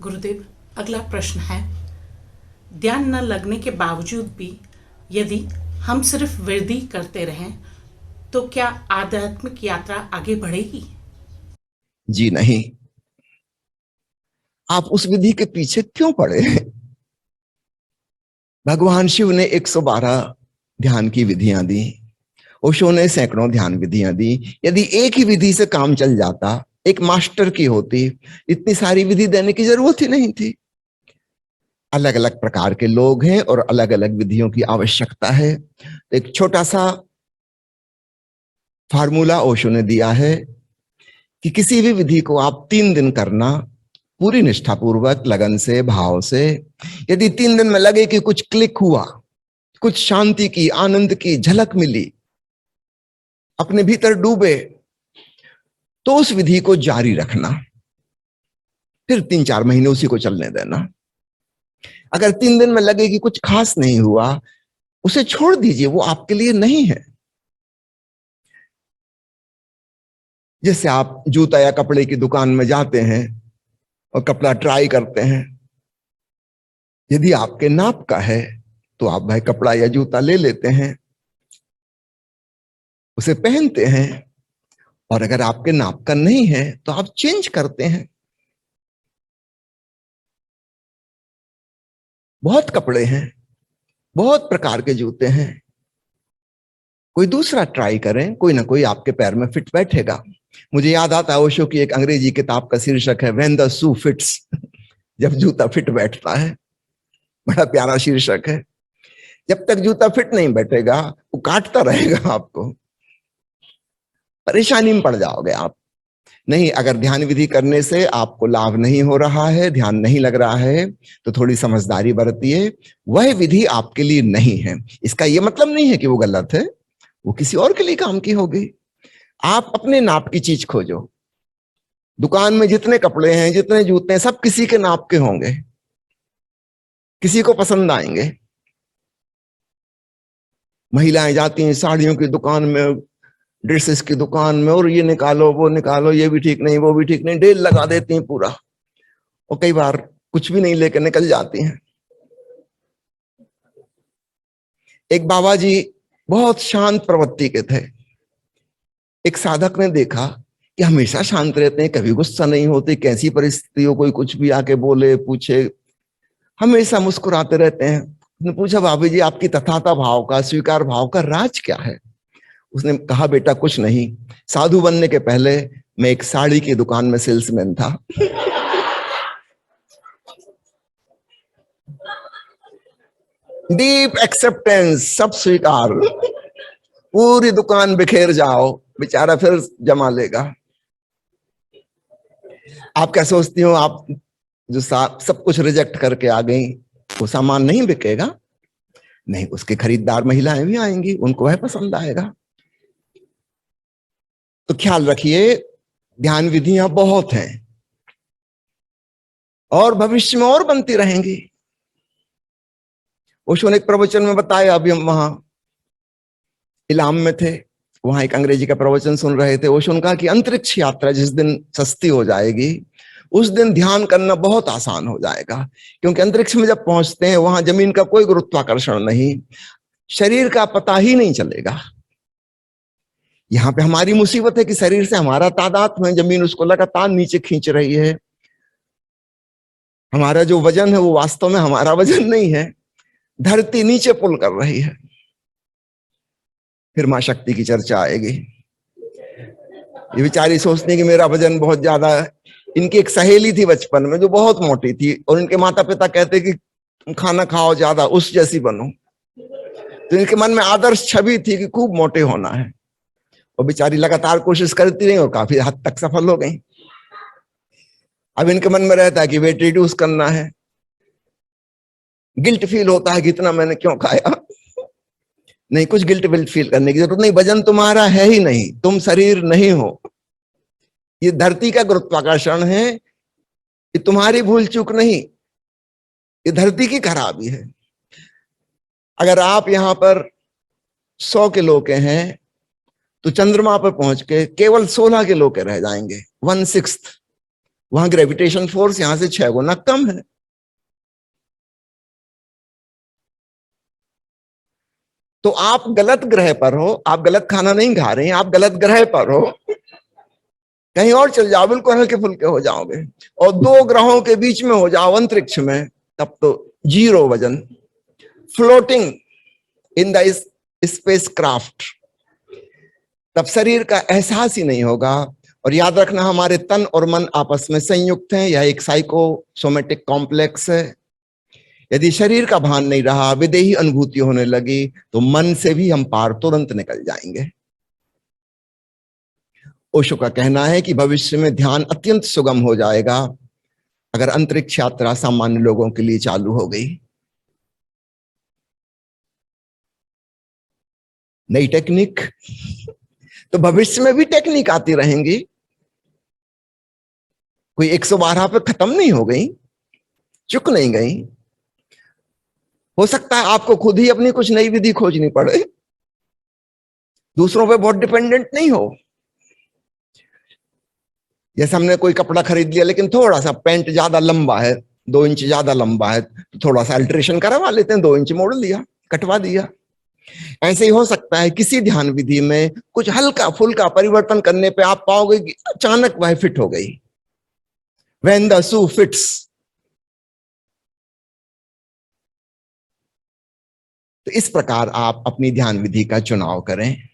गुरुदेव, अगला प्रश्न है, ध्यान न लगने के बावजूद भी यदि हम सिर्फ वृद्धि करते रहें तो क्या आध्यात्मिक यात्रा आगे बढ़ेगी? जी नहीं। आप उस विधि के पीछे क्यों पड़े? भगवान शिव ने 112 ध्यान की विधियां दी, ओशो ने सैकड़ों ध्यान विधियां दी। यदि एक ही विधि से काम चल जाता, एक मास्टर की होती, इतनी सारी विधि देने की जरूरत ही नहीं थी। अलग अलग प्रकार के लोग हैं और अलग अलग विधियों की आवश्यकता है। एक छोटा सा फार्मूला ओशो ने दिया है कि किसी भी विधि को आप 3 दिन करना, पूरी निष्ठापूर्वक, लगन से, भाव से। यदि 3 दिन में लगे कि कुछ क्लिक हुआ, कुछ शांति की, आनंद की झलक मिली, अपने भीतर डूबे, तो उस विधि को जारी रखना, फिर 3-4 महीने उसी को चलने देना। अगर 3 दिन में लगे कि कुछ खास नहीं हुआ, उसे छोड़ दीजिए, वो आपके लिए नहीं है। जैसे आप जूता या कपड़े की दुकान में जाते हैं और कपड़ा ट्राई करते हैं, यदि आपके नाप का है तो आप भाई कपड़ा या जूता ले लेते हैं, उसे पहनते हैं, और अगर आपके नाप का नहीं है तो आप चेंज करते हैं। बहुत कपड़े हैं, बहुत प्रकार के जूते हैं, कोई दूसरा ट्राई करें, कोई ना कोई आपके पैर में फिट बैठेगा। मुझे याद आता है ओशो की एक अंग्रेजी किताब का शीर्षक है व्हेन द शू फिट्स, जब जूता फिट बैठता है। बड़ा प्यारा शीर्षक है। जब तक जूता फिट नहीं बैठेगा, वो काटता रहेगा आपको, परेशानी में पड़ जाओगे आप। नहीं, अगर ध्यान विधि करने से आपको लाभ नहीं हो रहा है, ध्यान नहीं लग रहा है, तो थोड़ी समझदारी बरतिए। वह विधि आपके लिए नहीं है। इसका यह मतलब नहीं है कि वो गलत है, वो किसी और के लिए काम की होगी। आप अपने नाप की चीज खोजो। दुकान में जितने कपड़े हैं, जितने जूते हैं, सब किसी के नाप के होंगे, किसी को पसंद आएंगे। महिलाएं जाती हैं साड़ियों की दुकान में, ड्रेसेस की दुकान में, और ये निकालो, वो निकालो, ये भी ठीक नहीं, वो भी ठीक नहीं, ढेर लगा देती हैं पूरा, और कई बार कुछ भी नहीं लेकर निकल जाती हैं। एक बाबा जी बहुत शांत प्रवृत्ति के थे। एक साधक ने देखा कि हमेशा शांत रहते हैं, कभी गुस्सा नहीं होते, कैसी परिस्थितियों कोई कुछ भी आके बोले, पूछे, हमेशा मुस्कुराते रहते हैं। उसने पूछा, बाबा जी आपकी तथाता भाव का, स्वीकार भाव का राज क्या है? उसने कहा, बेटा कुछ नहीं, साधु बनने के पहले मैं एक साड़ी की दुकान में सेल्समैन था। डीप एक्सेप्टेंस, सब स्वीकार, पूरी दुकान बिखेर जाओ, बेचारा फिर जमा लेगा। आप क्या सोचती हो, आप जो सब कुछ रिजेक्ट करके आ गई, वो सामान नहीं बिकेगा? नहीं, उसके खरीदार महिलाएं भी आएंगी, उनको वह पसंद आएगा। तो ख्याल रखिए, ध्यान विधियां बहुत हैं और भविष्य में और बनती रहेंगी। ओशो ने एक प्रवचन में बताया, अभी हम वहां इलाम में थे, वहां एक अंग्रेजी का प्रवचन सुन रहे थे। ओशो ने कहा कि अंतरिक्ष यात्रा जिस दिन सस्ती हो जाएगी, उस दिन ध्यान करना बहुत आसान हो जाएगा। क्योंकि अंतरिक्ष में जब पहुंचते हैं, वहां जमीन का कोई गुरुत्वाकर्षण नहीं, शरीर का पता ही नहीं चलेगा। यहां पे हमारी मुसीबत है कि शरीर से हमारा तादात्म्य है, जमीन उसको लगातार नीचे खींच रही है। हमारा जो वजन है वो वास्तव में हमारा वजन नहीं है, धरती नीचे पुल कर रही है। फिर मां शक्ति की चर्चा आएगी। ये बेचारी सोचती कि मेरा वजन बहुत ज्यादा है। इनकी एक सहेली थी बचपन में जो बहुत मोटी थी, और इनके माता पिता कहते कि तुम खाना खाओ ज्यादा, उस जैसी बनो। तो इनके मन में आदर्श छवि थी कि खूब मोटे होना है, और बेचारी लगातार कोशिश करती रही और काफी हद तक सफल हो गई। अब इनके मन में रहता है कि वेट रिड्यूस करना है, गिल्ट फील होता है कि इतना मैंने क्यों खाया। नहीं, कुछ गिल्ट विल्ट फील करने की जरूरत नहीं। वजन तुम्हारा है ही नहीं, तुम शरीर नहीं हो, ये धरती का गुरुत्वाकर्षण है, ये तुम्हारी भूल चूक नहीं, ये धरती की खराबी है। अगर आप यहां पर 100 किलो के हैं तो चंद्रमा पर पहुंच के केवल 16 किलो के रह जाएंगे, 1/6। वहां ग्रेविटेशन फोर्स यहां से 6 गुना कम है। तो आप गलत ग्रह पर हो, आप गलत खाना नहीं खा रहे हैं, आप गलत ग्रह पर हो। कहीं और चल जाओ, बिल्कुल हल्के फुल्के हो जाओगे। और 2 ग्रहों के बीच में हो जाओ अंतरिक्ष में, तब तो जीरो वजन, floating in the space craft, तब शरीर का एहसास ही नहीं होगा। और याद रखना, हमारे तन और मन आपस में संयुक्त हैं, यह एक साइकोसोमेटिक कॉम्प्लेक्स है। यदि शरीर का भान नहीं रहा, विदेही अनुभूति होने लगी, तो मन से भी हम पार तुरंत निकल जाएंगे। ओशो का कहना है कि भविष्य में ध्यान अत्यंत सुगम हो जाएगा अगर अंतरिक्ष यात्रा सामान्य लोगों के लिए चालू हो गई। नई टेक्निक, तो भविष्य में भी टेक्निक आती रहेंगी, कोई 112 पे खत्म नहीं हो गई, चुक नहीं गई। हो सकता है आपको खुद ही अपनी कुछ नई विधि खोजनी पड़े, दूसरों पे बहुत डिपेंडेंट नहीं हो। जैसे हमने कोई कपड़ा खरीद लिया, लेकिन थोड़ा सा पैंट ज्यादा लंबा है, 2 इंच ज्यादा लंबा है, तो थोड़ा सा अल्ट्रेशन करवा लेते हैं, 2 इंच मोड़ लिया, कटवा दिया। ऐसे ही हो सकता है किसी ध्यान विधि में कुछ हल्का फुल्का परिवर्तन करने पे आप पाओगे कि अचानक वह फिट हो गई। When the shoe fits। तो इस प्रकार आप अपनी ध्यान विधि का चुनाव करें।